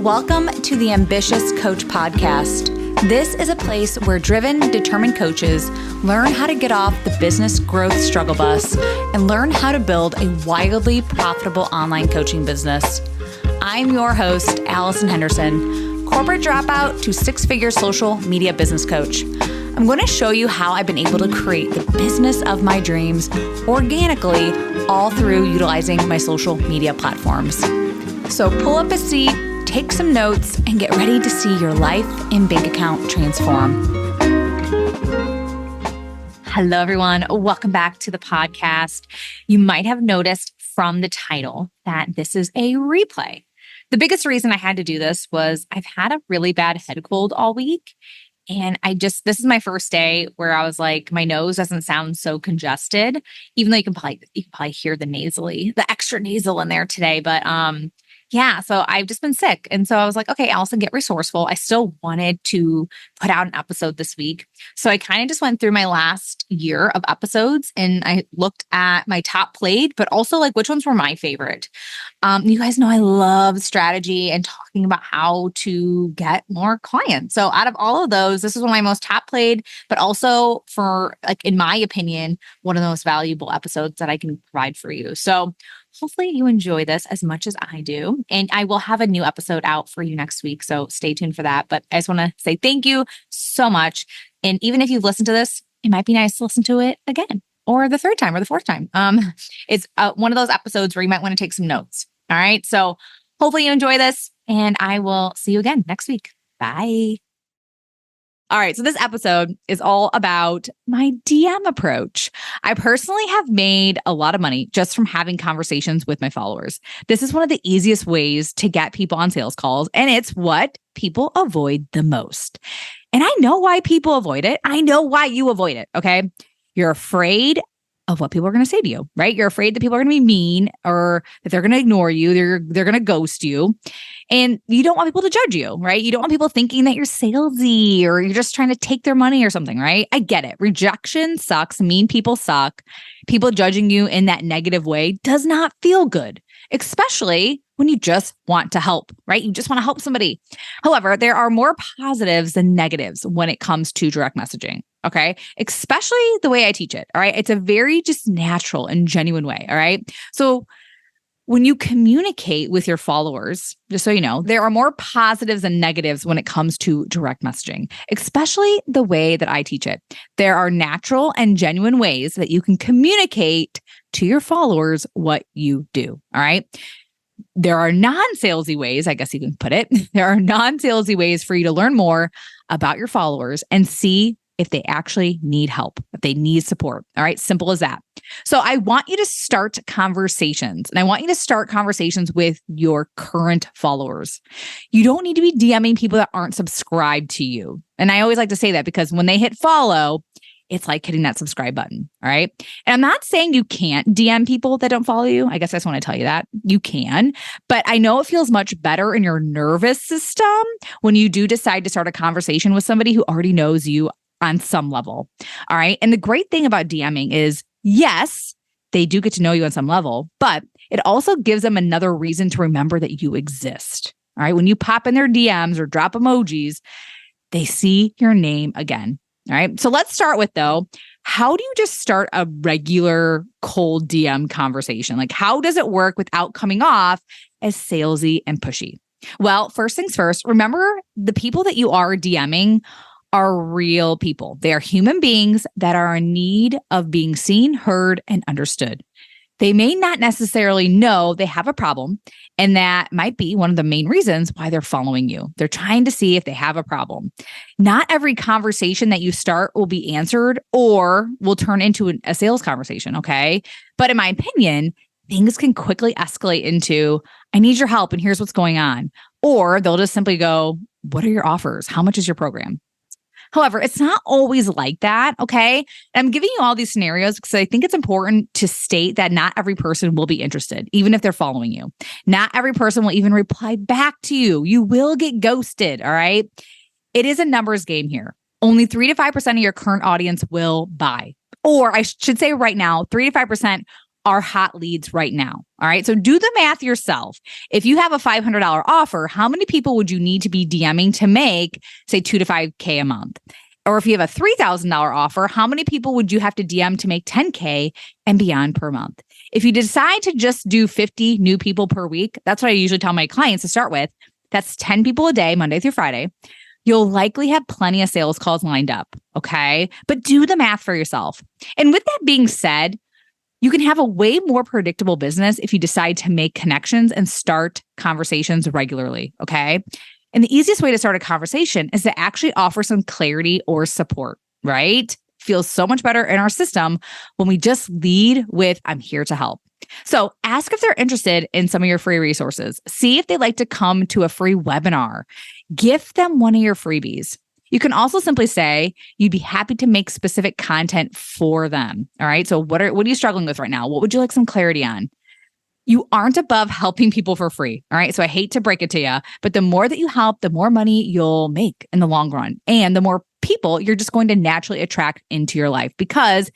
Welcome to the Ambitious Coach Podcast. This is a place where driven, determined coaches learn how to get off the business growth struggle bus and learn how to build a wildly profitable online coaching business. I'm your host, Allison Henderson, corporate dropout to six-figure social media business coach. I'm going to show you how I've been able to create the business of my dreams organically, all through utilizing my social media platforms. So pull up a seat, take some notes, and get ready to see your life and bank account transform. Hello, everyone. Welcome back to the podcast. You might have noticed from the title that this is a replay. The biggest reason I had to do this was I've had a really bad head cold all week. And this is my first day where I was like, my nose doesn't sound so congested, even though you can probably hear the extra nasal in there today. But yeah, so I've just been sick. And so I was like, okay, Allison, get resourceful. I still wanted to put out an episode this week. So I kind of just went through my last year of episodes and I looked at my top played, but also like which ones were my favorite. You guys know I love strategy and talking about how to get more clients. So out of all of those, this is one of my most top played, but also for, like, in my opinion, one of the most valuable episodes that I can provide for you. So hopefully you enjoy this as much as I do. And I will have a new episode out for you next week. So stay tuned for that. But I just want to say thank you so much. And even if you've listened to this, it might be nice to listen to it again or the third time or the fourth time. It's one of those episodes where you might want to take some notes. All right. So hopefully you enjoy this and I will see you again next week. Bye. All right, so this episode is all about my DM approach. I personally have made a lot of money just from having conversations with my followers. This is one of the easiest ways to get people on sales calls, and it's what people avoid the most. And I know why people avoid it. I know why you avoid it, okay? You're afraid of what people are going to say to you, right? You're afraid that people are going to be mean or that they're going to ignore you. They're going to ghost you. And you don't want people to judge you, right? You don't want people thinking that you're salesy or you're just trying to take their money or something, right? I get it. Rejection sucks. Mean people suck. People judging you in that negative way does not feel good, especially when you just want to help, right? You just want to help somebody. However, there are more positives than negatives when it comes to direct messaging, okay? Especially the way I teach it, all right? It's a very just natural and genuine way, all right? So when you communicate with your followers, just so you know, there are more positives than negatives when it comes to direct messaging, especially the way that I teach it. There are natural and genuine ways that you can communicate to your followers what you do, all right? There are non-salesy ways, I guess you can put it. There are non-salesy ways for you to learn more about your followers and see if they actually need help, if they need support. All right, simple as that. So I want you to start conversations, and I want you to start conversations with your current followers. You don't need to be DMing people that aren't subscribed to you. And I always like to say that because when they hit follow, it's like hitting that subscribe button. All right. And I'm not saying you can't DM people that don't follow you. I guess I just want to tell you that you can, but I know it feels much better in your nervous system when you do decide to start a conversation with somebody who already knows you on some level. All right. And the great thing about DMing is, yes, they do get to know you on some level, but it also gives them another reason to remember that you exist. All right. When you pop in their DMs or drop emojis, they see your name again. All right. So let's start with, though, how do you just start a regular cold DM conversation? Like, how does it work without coming off as salesy and pushy? Well, first things first, remember the people that you are DMing are real people. They are human beings that are in need of being seen, heard, and understood. They may not necessarily know they have a problem, and that might be one of the main reasons why they're following you. They're trying to see if they have a problem. Not every conversation that you start will be answered or will turn into a sales conversation, okay? But in my opinion, things can quickly escalate into, I need your help and here's what's going on. Or they'll just simply go, what are your offers? How much is your program? However, it's not always like that, okay? I'm giving you all these scenarios because I think it's important to state that not every person will be interested, even if they're following you. Not every person will even reply back to you. You will get ghosted, all right? It is a numbers game here. Only 3 to 5% of your current audience will buy. Or I should say right now, 3 to 5% are hot leads right now. All right. So do the math yourself. If you have a $500 offer, how many people would you need to be DMing to make, say, 2 to 5K a month? Or if you have a $3,000 offer, how many people would you have to DM to make 10K and beyond per month? If you decide to just do 50 new people per week, that's what I usually tell my clients to start with. That's 10 people a day, Monday through Friday. You'll likely have plenty of sales calls lined up. Okay. But do the math for yourself. And with that being said, you can have a way more predictable business if you decide to make connections and start conversations regularly. Okay. And the easiest way to start a conversation is to actually offer some clarity or support, right? Feels so much better in our system when we just lead with, I'm here to help. So ask if they're interested in some of your free resources. See if they'd like to come to a free webinar. Gift them one of your freebies. You can also simply say you'd be happy to make specific content for them. All right. So what are you struggling with right now? What would you like some clarity on? You aren't above helping people for free. All right. So I hate to break it to you, but the more that you help, the more money you'll make in the long run. And the more people you're just going to naturally attract into your life because,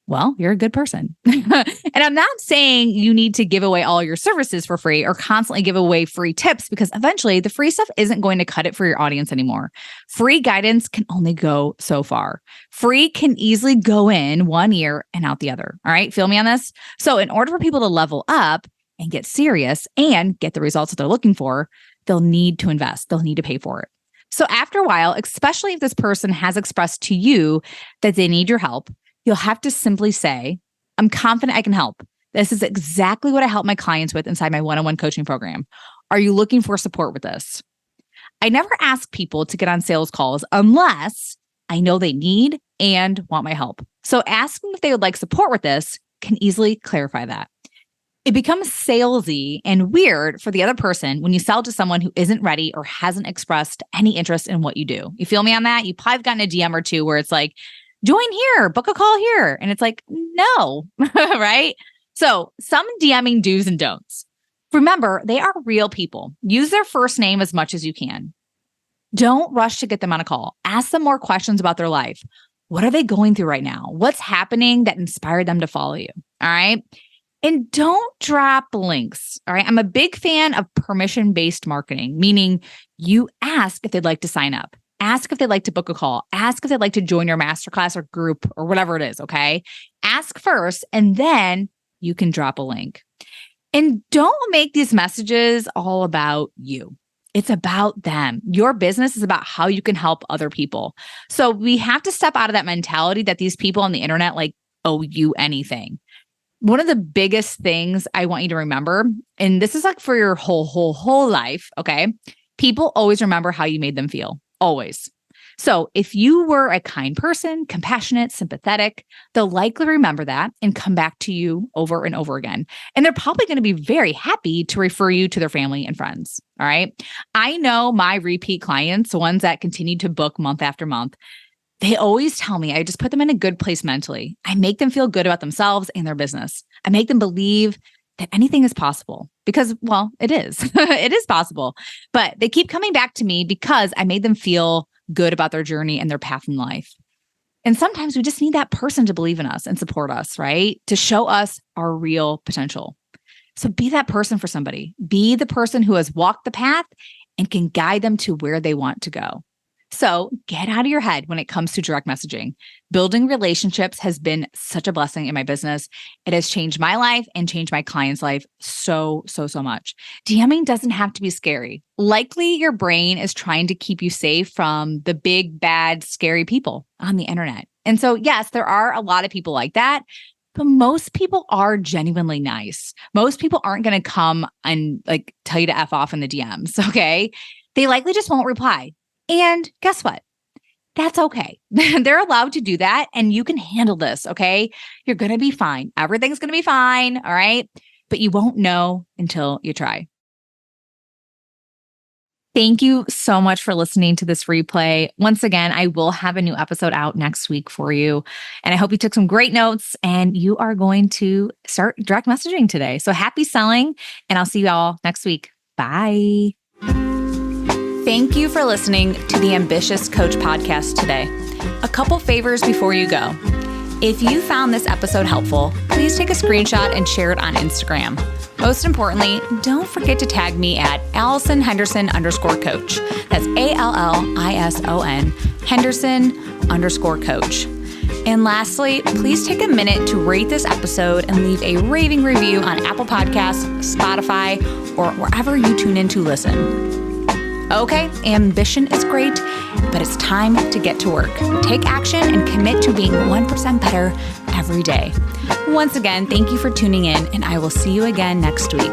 well, you're a good person. And I'm not saying you need to give away all your services for free or constantly give away free tips because eventually the free stuff isn't going to cut it for your audience anymore. Free guidance can only go so far. Free can easily go in one ear and out the other. All right. Feel me on this? So in order for people to level up and get serious and get the results that they're looking for, they'll need to invest. They'll need to pay for it. So after a while, especially if this person has expressed to you that they need your help, you'll have to simply say, I'm confident I can help. This is exactly what I help my clients with inside my one-on-one coaching program. Are you looking for support with this? I never ask people to get on sales calls unless I know they need and want my help. So asking if they would like support with this can easily clarify that. It becomes salesy and weird for the other person when you sell to someone who isn't ready or hasn't expressed any interest in what you do. You feel me on that? You probably have gotten a DM or two where it's like, join here, book a call here. And it's like, no, right? So some DMing do's and don'ts. Remember, they are real people. Use their first name as much as you can. Don't rush to get them on a call. Ask them more questions about their life. What are they going through right now? What's happening that inspired them to follow you? All right. And don't drop links. All right. I'm a big fan of permission-based marketing, meaning you ask if they'd like to sign up. Ask if they'd like to book a call. Ask if they'd like to join your masterclass or group or whatever it is. Okay. Ask first, and then you can drop a link. And don't make these messages all about you. It's about them. Your business is about how you can help other people. So we have to step out of that mentality that these people on the internet like owe you anything. One of the biggest things I want you to remember, and this is like for your whole life, okay? People always remember how you made them feel, always. So if you were a kind person, compassionate, sympathetic, they'll likely remember that and come back to you over and over again. And they're probably going to be very happy to refer you to their family and friends. All right. I know my repeat clients, the ones that continue to book month after month, they always tell me I just put them in a good place mentally. I make them feel good about themselves and their business. I make them believe that anything is possible because, well, it is. It is possible. But they keep coming back to me because I made them feel good about their journey and their path in life. And sometimes we just need that person to believe in us and support us, right? To show us our real potential. So be that person for somebody. Be the person who has walked the path and can guide them to where they want to go. So get out of your head when it comes to direct messaging. Building relationships has been such a blessing in my business. It has changed my life and changed my client's life so much. DMing doesn't have to be scary. Likely your brain is trying to keep you safe from the big, bad, scary people on the internet. And so, yes, there are a lot of people like that, but most people are genuinely nice. Most people aren't going to come and like tell you to F off in the DMs, okay? They likely just won't reply. And guess what? That's okay. They're allowed to do that and you can handle this, okay? You're going to be fine. Everything's going to be fine, all right? But you won't know until you try. Thank you so much for listening to this replay. Once again, I will have a new episode out next week for you. And I hope you took some great notes and you are going to start direct messaging today. So happy selling, and I'll see you all next week. Bye. Thank you for listening to the Ambitious Coach podcast today. A couple favors before you go. If you found this episode helpful, please take a screenshot and share it on Instagram. Most importantly, don't forget to tag me at Allison_Henderson_coach. That's ALLISON Henderson_coach. And lastly, please take a minute to rate this episode and leave a raving review on Apple Podcasts, Spotify, or wherever you tune in to listen. Okay, ambition is great, but it's time to get to work. Take action and commit to being 1% better every day. Once again, thank you for tuning in, and I will see you again next week.